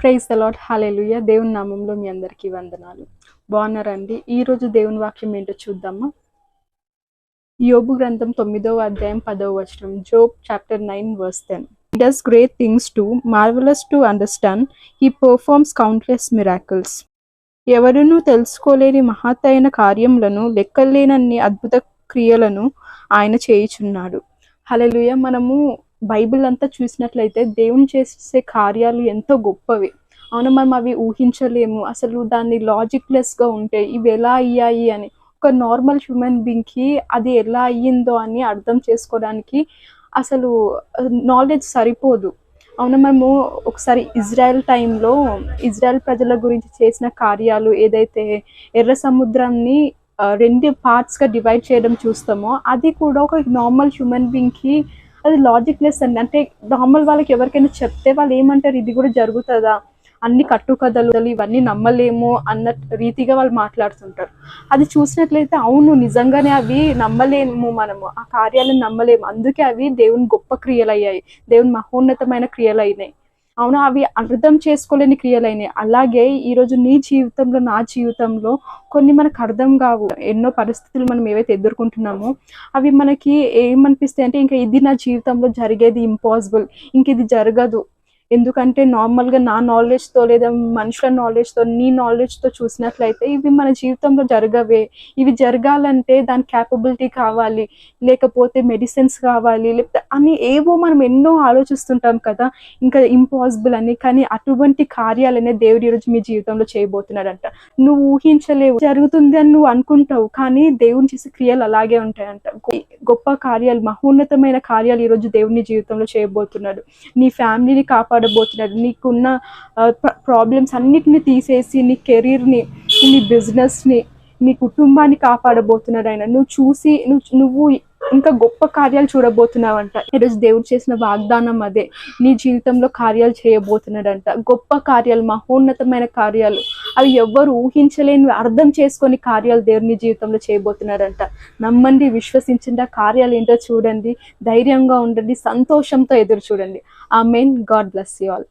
Praise the lord, హల్లెలూయా. దేవుని నామంలో మీ అందరికీ వందనాలు. బాగున్నారండి? ఈరోజు దేవుని వాక్యం ఏంటో చూద్దామా? యోబు గ్రంథం 9వ అధ్యాయం 10వ వచనం. Job chapter 9 verse 10. He does great things too, marvelous to understand. He performs countless miracles. ఎవరునూ తెలుసుకోలేని మహత్తైన కార్యములను, లెక్కలేనన్ని అద్భుత క్రియలను ఆయన చేయుచున్నాడు. హల్లెలూయా. మనము బైబిల్ అంతా చూసినట్లయితే దేవుని చేసే కార్యాలు ఎంతో గొప్పవి. అవును, మనం అవి ఊహించలేము. అసలు దాన్ని లాజిక్లెస్గా ఉంటాయి. ఇవి ఎలా అయ్యాయి అని ఒక నార్మల్ హ్యూమన్ బీయింగ్కి అది ఎలా అయ్యిందో అని అర్థం చేసుకోవడానికి అసలు నాలెడ్జ్ సరిపోదు. అవును, మనము ఒకసారి ఇజ్రాయెల్ టైంలో ఇజ్రాయెల్ ప్రజల గురించి చేసిన కార్యాలు ఏదైతే ఎర్ర సముద్రాన్ని 2 పార్ట్స్గా డివైడ్ చేయడం చూస్తామో అది కూడా ఒక నార్మల్ హ్యూమన్ బీయింగ్కి అది లాజిక్లెస్ అండి. అంటే నార్మల్ వాళ్ళకి ఎవరికైనా చెప్తే వాళ్ళు ఏమంటారు, ఇది కూడా జరుగుతుందా, అన్ని కట్టుకథలు ఇవన్నీ నమ్మలేము అన్న రీతిగా వాళ్ళు మాట్లాడుతుంటారు. అది చూసినట్లయితే అవును, నిజంగానే అవి నమ్మలేము, మనము ఆ కార్యాలను నమ్మలేము. అందుకే అవి దేవుని గొప్ప క్రియలు అయ్యాయి, దేవుని మహోన్నతమైన క్రియలు అయినాయి. అవును, అవి అర్థం చేసుకోలేని క్రియలైనాయి. అలాగే ఈరోజు నీ జీవితంలో, నా జీవితంలో కొన్ని మనకు అర్థం కావు. ఎన్నో పరిస్థితులు మనం ఏవైతే ఎదుర్కొంటున్నామో అవి మనకి ఏమనిపిస్తాయి అంటే, ఇంకా ఇది నా జీవితంలో జరిగేది ఇంపాసిబుల్, ఇంక ఇది జరగదు. ఎందుకంటే నార్మల్గా నా నాలెడ్జ్తో లేదా మనుషుల నాలెడ్జ్తో, నీ నాలెడ్జ్తో చూసినట్లయితే ఇవి మన జీవితంలో జరగవే. ఇవి జరగాలంటే దాని క్యాపబిలిటీ కావాలి, లేకపోతే మెడిసిన్స్ కావాలి, లేకపోతే అని ఏవో మనం ఎన్నో ఆలోచిస్తుంటాం కదా, ఇంకా ఇంపాసిబుల్ అని. కానీ అటువంటి కార్యాలనే దేవుడు ఈరోజు మీ జీవితంలో చేయబోతున్నాడంట. నువ్వు ఊహించలేవు, జరుగుతుంది అని నువ్వు అనుకుంటావు, కానీ దేవుని చేసే క్రియలు అలాగే ఉంటాయంట. గొప్ప కార్యాలు, మహోన్నతమైన కార్యాలు ఈరోజు దేవుని జీవితంలో చేయబోతున్నాడు. నీ ఫ్యామిలీని కాపాడబోతున్నాడు. నీకున్న ప్రాబ్లమ్స్ అన్నిటిని తీసేసి నీ కెరీర్ని, నీ బిజినెస్ని, నీ కుటుంబాన్ని కాపాడబోతున్నాడు ఆయన. నువ్వు ఇంకా గొప్ప కార్యాలు చూడబోతున్నావంట. ఈరోజు దేవుడు చేసిన వాగ్దానం అదే, నీ జీవితంలో కార్యాలు చేయబోతున్నాడంట. గొప్ప కార్యాలు, మహోన్నతమైన కార్యాలు, అవి ఎవ్వరు ఊహించలేని, అర్థం చేసుకొని కార్యాలు దేవుని జీవితంలో చేయబోతున్నాడంట. నమ్మండి, విశ్వసించండి, ఆ కార్యాలు ఏంటో చూడండి, ధైర్యంగా ఉండండి, సంతోషంతో ఎదురు చూడండి. Amen. God bless you all.